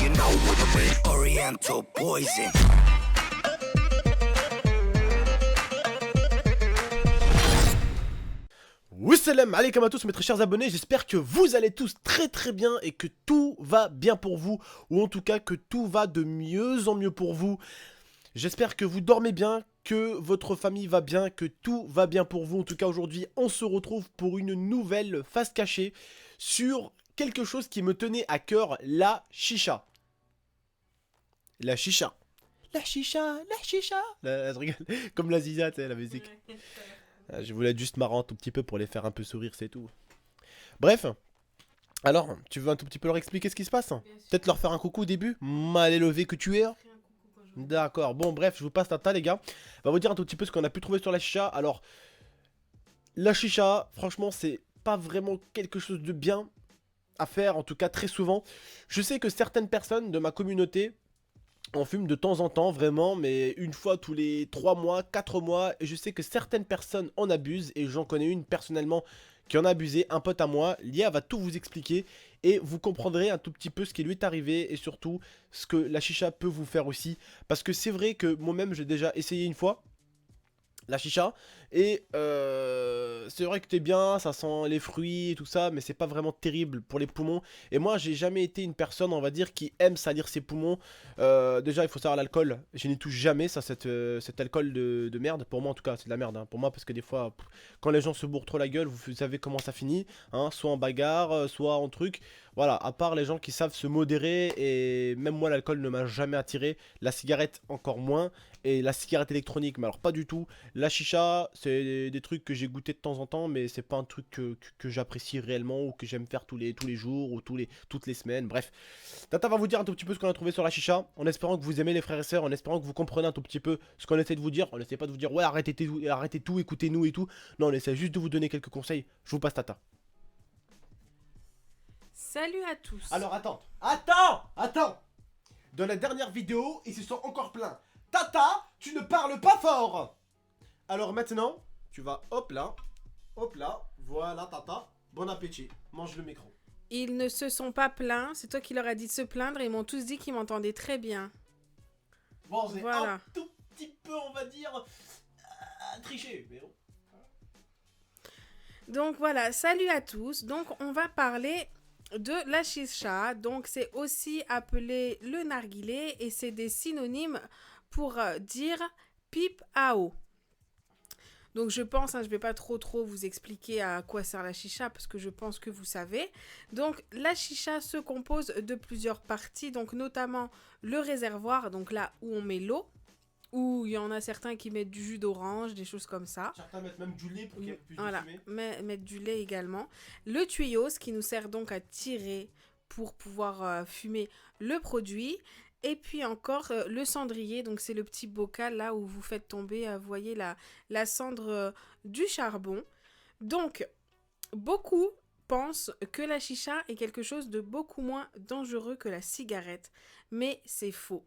you know what I mean. Oriental poison. Wassalam alaikum à tous mes très chers abonnés, j'espère que vous allez tous très très bien et que tout va bien pour vous, ou en tout cas que tout va de mieux en mieux pour vous. J'espère que vous dormez bien, que votre famille va bien, que tout va bien pour vous. En tout cas aujourd'hui on se retrouve pour une nouvelle face cachée sur quelque chose qui me tenait à cœur, la chicha. La chicha. La chicha, la chicha. Je rigole, comme la ziza, tu sais, la musique. Je voulais être juste marrant un tout petit peu pour les faire un peu sourire, c'est tout. Bref, alors, tu veux un tout petit peu leur expliquer ce qui se passe? Peut-être leur faire un coucou au début? Mal élevé que tu es. D'accord, bon bref, je vous passe Tata les gars. On va vous dire un tout petit peu ce qu'on a pu trouver sur la chicha. Alors, la chicha, franchement, c'est pas vraiment quelque chose de bien à faire, en tout cas très souvent. Je sais que certaines personnes de ma communauté on fume de temps en temps, vraiment, mais une fois tous les 3 mois, 4 mois. Et je sais que certaines personnes en abusent. Et j'en connais une personnellement qui en a abusé, un pote à moi. Lia va tout vous expliquer. Et vous comprendrez un tout petit peu ce qui lui est arrivé. Et surtout, ce que la chicha peut vous faire aussi. Parce que c'est vrai que moi-même, j'ai déjà essayé une fois la chicha, et c'est vrai que t'es bien, ça sent les fruits et tout ça, mais c'est pas vraiment terrible pour les poumons. Et moi j'ai jamais été une personne, on va dire, qui aime salir ses poumons. Déjà il faut savoir l'alcool, je n'y touche jamais, ça, cet alcool de merde. Pour moi en tout cas c'est de la merde, hein. Pour moi, parce que des fois quand les gens se bourrent trop la gueule, vous savez comment ça finit, hein, soit en bagarre, soit en truc. Voilà, à part les gens qui savent se modérer, et même moi l'alcool ne m'a jamais attiré, la cigarette encore moins, et la cigarette électronique, mais alors pas du tout. La chicha, c'est des trucs que j'ai goûté de temps en temps, mais c'est pas un truc que j'apprécie réellement, ou que j'aime faire tous les jours, ou toutes les semaines, bref. Tata va vous dire un tout petit peu ce qu'on a trouvé sur la chicha, en espérant que vous aimez les frères et sœurs, en espérant que vous comprenez un tout petit peu ce qu'on essaie de vous dire. On essaie pas de vous dire, ouais, arrêtez tout, écoutez-nous et tout. Non, on essaie juste de vous donner quelques conseils. Je vous passe Tata. Salut à tous. Alors attends. Dans la dernière vidéo, ils se sont encore plaints. Tata, tu ne parles pas fort. Alors maintenant, tu vas hop là, voilà Tata, bon appétit, mange le micro. Ils ne se sont pas plaints, c'est toi qui leur as dit de se plaindre et ils m'ont tous dit qu'ils m'entendaient très bien. Bon, c'est Voilà. un tout petit peu, on va dire, triché, mais bon. Donc voilà, salut à tous. Donc on va parler de la chicha. Donc c'est aussi appelé le narguilé et c'est des synonymes pour dire pipe à eau. Donc je pense, je ne vais pas trop vous expliquer à quoi sert la chicha parce que je pense que vous savez. Donc la chicha se compose de plusieurs parties, donc notamment le réservoir, donc là où on met l'eau, où il y en a certains qui mettent du jus d'orange, des choses comme ça. Certains mettent même du lait pour qu'il y ait plus de Voilà, fumée. mettre du lait également. Le tuyau, ce qui nous sert donc à tirer pour pouvoir fumer le produit. Et puis encore le cendrier, donc c'est le petit bocal là où vous faites tomber, vous voyez la cendre du charbon. Donc, beaucoup pensent que la chicha est quelque chose de beaucoup moins dangereux que la cigarette. Mais c'est faux.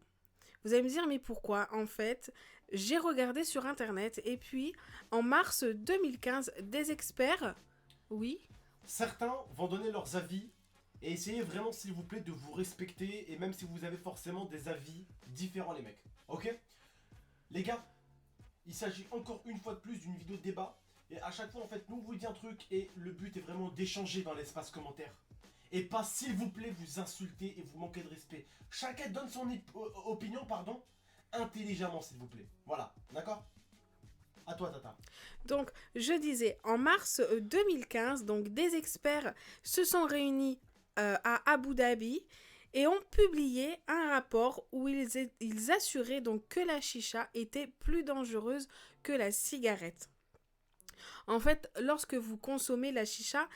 Vous allez me dire, mais pourquoi? En fait, j'ai regardé sur Internet et puis en mars 2015, des experts, oui. Certains vont donner leurs avis. Et essayez vraiment, s'il vous plaît, de vous respecter. Et même si vous avez forcément des avis différents, les mecs. Ok? Les gars, il s'agit encore une fois de plus d'une vidéo de débat. Et à chaque fois, en fait, nous, on vous dit un truc. Et le but est vraiment d'échanger dans l'espace commentaire. Et pas, s'il vous plaît, vous insulter et vous manquer de respect. Chacun donne son opinion, pardon, intelligemment, s'il vous plaît. Voilà, d'accord? À toi, Tata. Donc, je disais, en mars 2015, donc des experts se sont réunis à Abu Dhabi et ont publié un rapport où ils assuraient donc que la chicha était plus dangereuse que la cigarette. En fait, lorsque vous consommez la chicha,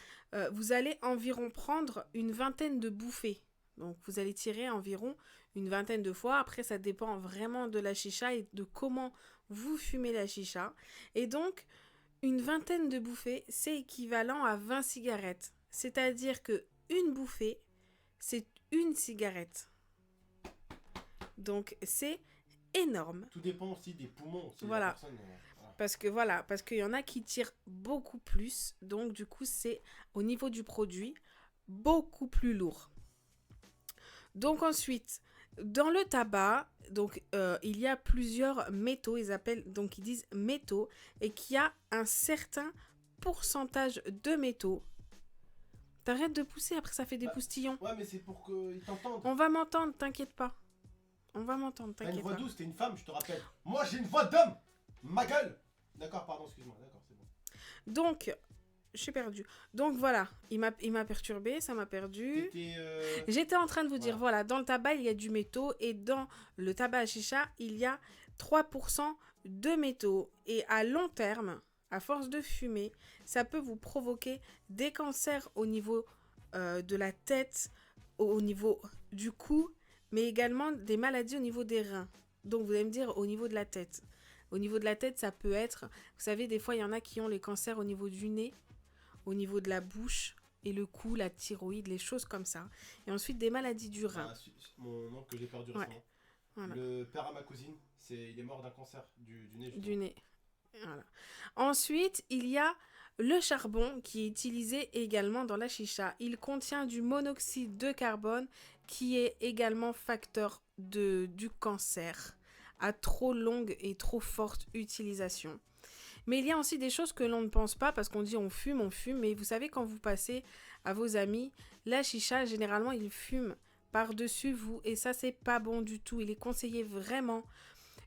vous allez environ prendre une vingtaine de bouffées. Donc, vous allez tirer environ une vingtaine de fois. Après, ça dépend vraiment de la chicha et de comment vous fumez la chicha. Et donc, une vingtaine de bouffées, c'est équivalent à 20 cigarettes. C'est-à-dire que une bouffée, c'est une cigarette. Donc, c'est énorme. Tout dépend aussi des poumons. Aussi, voilà. Parce qu'il y en a qui tirent beaucoup plus. Donc, du coup, c'est au niveau du produit beaucoup plus lourd. Donc ensuite, dans le tabac, donc il y a plusieurs métaux, ils disent métaux, et qu'il y a un certain pourcentage de métaux. T'arrêtes de pousser, après ça fait des poustillons. Ouais, mais c'est pour qu'ils t'entendent. On va m'entendre, t'inquiète pas. On va m'entendre, T'as une t'inquiète voix pas. douce, t'es une femme, je te rappelle. Moi, j'ai une voix d'homme. Ma gueule. D'accord, pardon, excuse-moi. D'accord, c'est bon. Donc, je suis perdue. Donc voilà, il m'a perturbé, ça m'a perdu. J'étais en train de vous dire, voilà, dans le tabac, il y a du métaux et dans le tabac à chicha, il y a 3% de métaux. Et à long terme, à force de fumer, ça peut vous provoquer des cancers au niveau de la tête, au niveau du cou, mais également des maladies au niveau des reins. Donc vous allez me dire au niveau de la tête. Au niveau de la tête, ça peut être, vous savez, des fois, il y en a qui ont les cancers au niveau du nez, au niveau de la bouche et le cou, la thyroïde, les choses comme ça. Et ensuite, des maladies du rein. Mon oncle que j'ai perdu récemment. Voilà. Le père à ma cousine, il est mort d'un cancer du nez. Justement. Du nez. Voilà. Ensuite, il y a le charbon qui est utilisé également dans la chicha. Il contient du monoxyde de carbone qui est également facteur du cancer à trop longue et trop forte utilisation. Mais il y a aussi des choses que l'on ne pense pas parce qu'on dit on fume, mais vous savez quand vous passez à vos amis, la chicha, généralement, ils fument par-dessus vous et ça, c'est pas bon du tout. Il est conseillé vraiment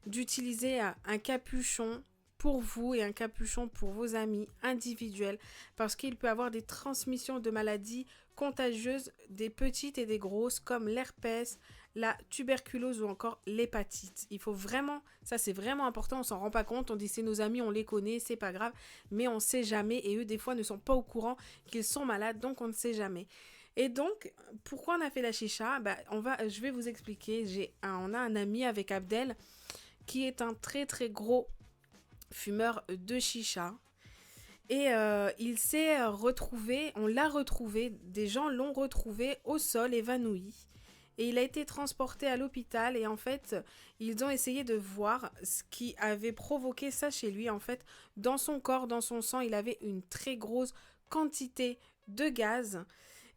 d'utiliser un capuchon pour vous et un capuchon pour vos amis individuels parce qu'il peut avoir des transmissions de maladies contagieuses, des petites et des grosses comme l'herpès, la tuberculose ou encore l'hépatite. Il faut vraiment, ça c'est vraiment important, on s'en rend pas compte, on dit c'est nos amis, on les connaît, c'est pas grave, mais on sait jamais et eux des fois ne sont pas au courant qu'ils sont malades, donc on ne sait jamais. Et donc, pourquoi on a fait la chicha ? Je vais vous expliquer, on a un ami avec Abdel qui est un très très gros fumeur de chicha. Et il s'est retrouvé, on l'a retrouvé, des gens l'ont retrouvé au sol évanoui. Et il a été transporté à l'hôpital et en fait, ils ont essayé de voir ce qui avait provoqué ça chez lui. En fait, dans son corps, dans son sang, il avait une très grosse quantité de gaz.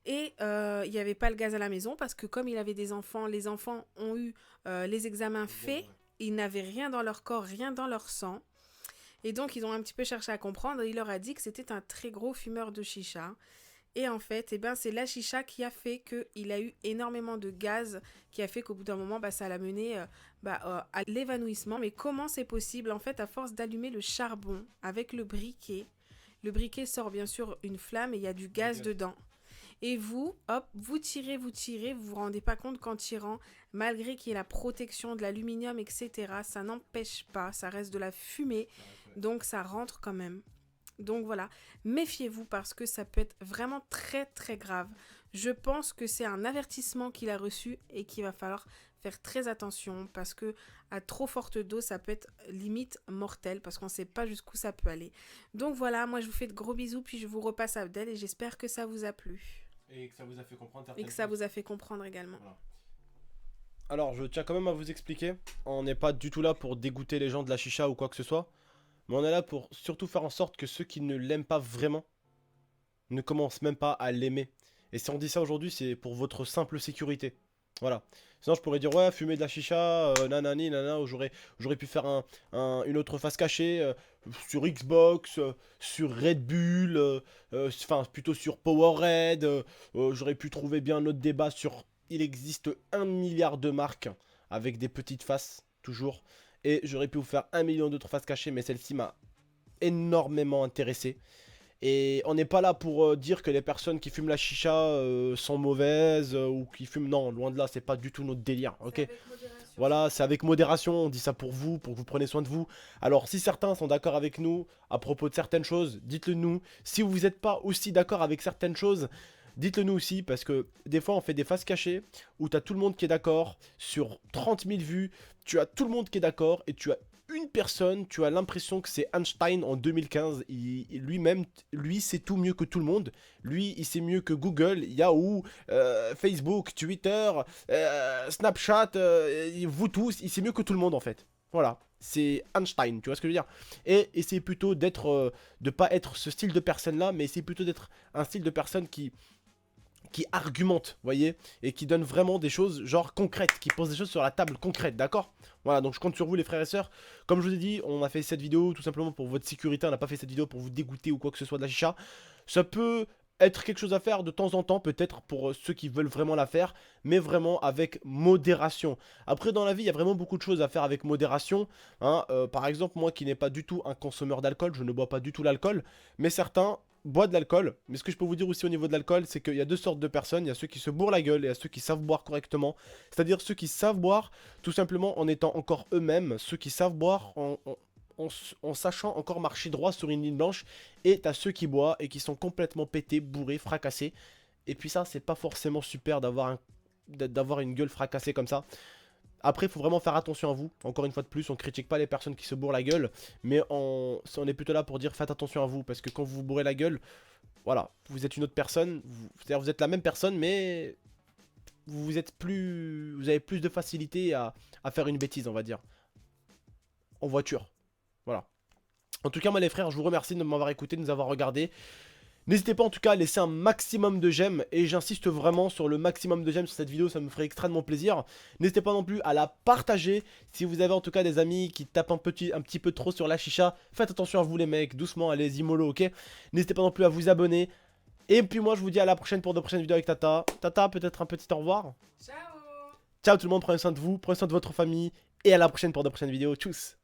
Et il n'y avait pas le gaz à la maison parce que comme il avait des enfants, les enfants ont eu les examens faits. Ils n'avaient rien dans leur corps, rien dans leur sang. Et donc, ils ont un petit peu cherché à comprendre. Et il leur a dit que c'était un très gros fumeur de chicha. Et en fait, c'est la chicha qui a fait qu'il a eu énormément de gaz, qui a fait qu'au bout d'un moment, ça l'a mené à l'évanouissement. Mais comment c'est possible ? En fait, à force d'allumer le charbon avec le briquet sort bien sûr une flamme et il y a du gaz dedans. Et vous tirez, vous vous rendez pas compte qu'en tirant, malgré qu'il y ait la protection de l'aluminium, etc., ça n'empêche pas, ça reste de la fumée, donc ça rentre quand même. Donc voilà, méfiez-vous parce que ça peut être vraiment très très grave. Je pense que c'est un avertissement qu'il a reçu et qu'il va falloir faire très attention parce que à trop forte dose, ça peut être limite mortel parce qu'on ne sait pas jusqu'où ça peut aller. Donc voilà, moi je vous fais de gros bisous puis je vous repasse à Abdel et j'espère que ça vous a plu. Et que ça vous a fait comprendre et que ça vous a fait comprendre également. Voilà. Alors, je tiens quand même à vous expliquer. On n'est pas du tout là pour dégoûter les gens de la chicha ou quoi que ce soit. Mais on est là pour surtout faire en sorte que ceux qui ne l'aiment pas vraiment ne commencent même pas à l'aimer. Et si on dit ça aujourd'hui, c'est pour votre simple sécurité. Voilà. Sinon, je pourrais dire, ouais, fumer de la chicha, nanani, nanana, ou j'aurais pu faire une autre face cachée sur Xbox, sur Red Bull, enfin, plutôt sur Powerade. J'aurais pu trouver bien un autre débat sur... Il existe 1 milliard de marques avec des petites faces, toujours. Et j'aurais pu vous faire 1 million d'autres faces cachées, mais celle-ci m'a énormément intéressé. Et on n'est pas là pour dire que les personnes qui fument la chicha sont mauvaises ou qui fument... Non, loin de là, c'est pas du tout notre délire, ok ? Voilà, c'est avec modération, on dit ça pour que vous preniez soin de vous. Alors, si certains sont d'accord avec nous à propos de certaines choses, dites-le nous. Si vous n'êtes pas aussi d'accord avec certaines choses, dites-le nous aussi, parce que des fois, on fait des faces cachées où tu as tout le monde qui est d'accord. Sur 30 000 vues, tu as tout le monde qui est d'accord et tu as une personne, tu as l'impression que c'est Einstein en 2015, lui sait tout mieux que tout le monde, lui il sait mieux que Google, Yahoo, Facebook, Twitter, Snapchat, vous tous, il sait mieux que tout le monde en fait, voilà, c'est Einstein, tu vois ce que je veux dire, et essayez plutôt de pas être ce style de personne là, mais essayez plutôt d'être un style de personne qui qui argumente, vous voyez, et qui donne vraiment des choses genre concrètes, qui pose des choses sur la table concrètes, d'accord? Voilà, donc je compte sur vous les frères et sœurs. Comme je vous ai dit, on a fait cette vidéo tout simplement pour votre sécurité, on n'a pas fait cette vidéo pour vous dégoûter ou quoi que ce soit de la chicha. Ça peut être quelque chose à faire de temps en temps, peut-être pour ceux qui veulent vraiment la faire, mais vraiment avec modération. Après, dans la vie, il y a vraiment beaucoup de choses à faire avec modération, hein. Par exemple, moi qui n'ai pas du tout un consommeur d'alcool, je ne bois pas du tout l'alcool, mais certains boivent de l'alcool. Mais ce que je peux vous dire aussi au niveau de l'alcool, c'est qu'il y a deux sortes de personnes. Il y a ceux qui se bourrent la gueule et il y a ceux qui savent boire correctement. C'est-à-dire ceux qui savent boire tout simplement en étant encore eux-mêmes, ceux qui savent boire en sachant encore marcher droit sur une ligne blanche. Et t'as ceux qui boivent et qui sont complètement pétés, bourrés, fracassés. Et puis ça, c'est pas forcément super d'avoir une gueule fracassée comme ça. Après, il faut vraiment faire attention à vous. Encore une fois de plus, on critique pas les personnes qui se bourrent la gueule. Mais on est plutôt là pour dire faites attention à vous. Parce que quand vous vous bourrez la gueule, voilà, vous êtes une autre personne. C'est-à-dire vous êtes la même personne, mais vous avez plus de facilité à faire une bêtise, on va dire. En voiture. Voilà. En tout cas, moi les frères, je vous remercie de m'avoir écouté, de nous avoir regardé. N'hésitez pas en tout cas à laisser un maximum de j'aime. Et j'insiste vraiment sur le maximum de j'aime sur cette vidéo, ça me ferait extrêmement plaisir. N'hésitez pas non plus à la partager. Si vous avez en tout cas des amis qui tapent un petit peu trop sur la chicha, faites attention à vous les mecs, doucement, allez-y mollo, ok. N'hésitez pas non plus à vous abonner. Et puis moi je vous dis à la prochaine pour de prochaines vidéos avec Tata. Tata, peut-être un petit au revoir. Ciao. Ciao tout le monde, prenez soin de vous, prenez soin de votre famille. Et à la prochaine pour de prochaines vidéos. Tchuss.